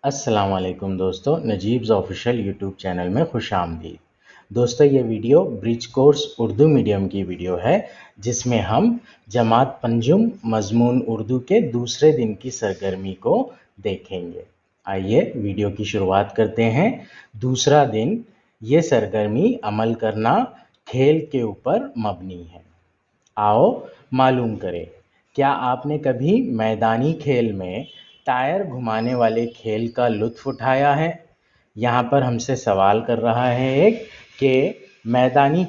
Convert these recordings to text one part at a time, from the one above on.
السلام علیکم دوستو، نجیبز آفیشیل یوٹیوب چینل میں خوش آمدید۔ دوستو یہ ویڈیو برج کورس اردو میڈیم کی ویڈیو ہے جس میں ہم جماعت پنجم مضمون اردو کے دوسرے دن کی سرگرمی کو دیکھیں گے۔ آئیے ویڈیو کی شروعات کرتے ہیں۔ دوسرا دن، یہ سرگرمی عمل کرنا کھیل کے اوپر مبنی ہے۔ آؤ معلوم کریں، کیا آپ نے کبھی میدانی کھیل میں ٹائر گھمانے والے کھیل کا لطف اٹھایا ہے؟ یہاں پر ہم سے سوال کر رہا ہے ایک کہ میدانی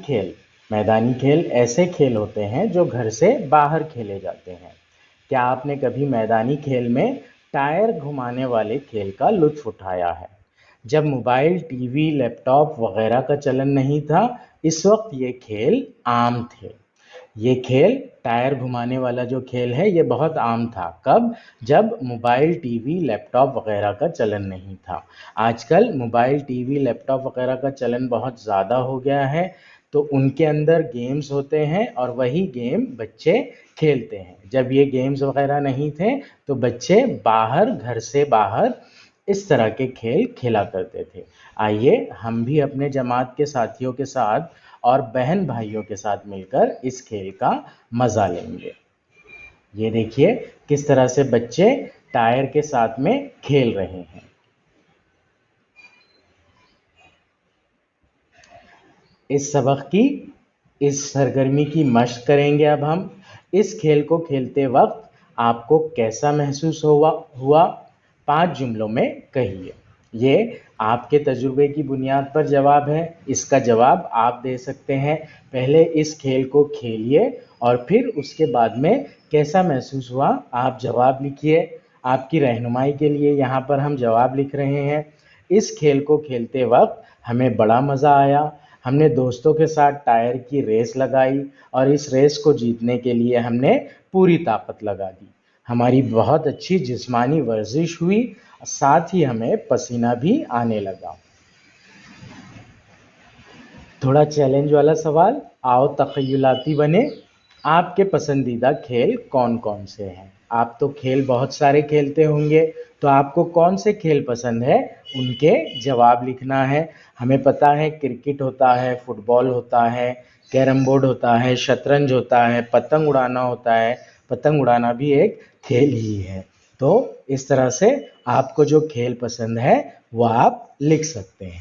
کھیل ایسے کھیل ہوتے ہیں جو گھر سے باہر کھیلے جاتے ہیں۔ کیا آپ نے کبھی میدانی کھیل میں ٹائر گھمانے والے کھیل کا لطف اٹھایا ہے؟ جب موبائل، ٹی وی، لیپ ٹاپ وغیرہ کا چلن نہیں تھا، اس وقت یہ کھیل عام تھے۔ یہ کھیل ٹائر گھمانے والا جو کھیل ہے یہ بہت عام تھا۔ کب؟ جب موبائل، ٹی وی، لیپ ٹاپ وغیرہ کا چلن نہیں تھا۔ آج کل موبائل، ٹی وی، لیپ ٹاپ وغیرہ کا چلن بہت زیادہ ہو گیا ہے، تو ان کے اندر گیمز ہوتے ہیں اور وہی گیم بچے کھیلتے ہیں۔ جب یہ گیمز وغیرہ نہیں تھے تو بچے گھر سے باہر اس طرح کے کھیل کھیلا کرتے تھے۔ آئیے ہم بھی اپنے جماعت کے ساتھیوں کے ساتھ اور بہن بھائیوں کے ساتھ مل کر اس کھیل کا مزہ لیں گے۔ یہ دیکھیے کس طرح سے بچے ٹائر کے ساتھ میں کھیل رہے ہیں۔ اس سبق کی، اس سرگرمی کی مشق کریں گے۔ اب ہم اس کھیل کو کھیلتے وقت آپ کو کیسا محسوس ہوا 5 جملوں میں کہیے۔ یہ آپ کے تجربے کی بنیاد پر جواب ہے۔ اس کا جواب آپ دے سکتے ہیں۔ پہلے اس کھیل کو کھیلیے اور پھر اس کے بعد میں کیسا محسوس ہوا آپ جواب لکھیے۔ آپ کی رہنمائی کے لیے یہاں پر ہم جواب لکھ رہے ہیں۔ اس کھیل کو کھیلتے وقت ہمیں بڑا مزہ آیا۔ ہم نے دوستوں کے ساتھ ٹائر کی ریس لگائی اور اس ریس کو جیتنے کے لیے ہم نے پوری طاقت لگا دی۔ ہماری بہت اچھی جسمانی ورزش ہوئی، ساتھ ہی ہمیں پسینہ بھی آنے لگا۔ تھوڑا چیلنج والا سوال، آؤ تخیلاتی بنے۔ آپ کے پسندیدہ کھیل کون کون سے ہیں؟ آپ تو کھیل بہت سارے کھیلتے ہوں گے، تو آپ کو کون سے کھیل پسند ہے ان کے جواب لکھنا ہے۔ ہمیں پتہ ہے کرکٹ ہوتا ہے، فٹ بال ہوتا ہے، کیرم بورڈ ہوتا ہے، شطرنج ہوتا ہے، پتنگ اڑانا ہوتا ہے۔ پتنگ اڑانا بھی ایک کھیل ہی ہے۔ تو اس طرح سے آپ کو جو کھیل پسند ہے وہ آپ لکھ سکتے ہیں۔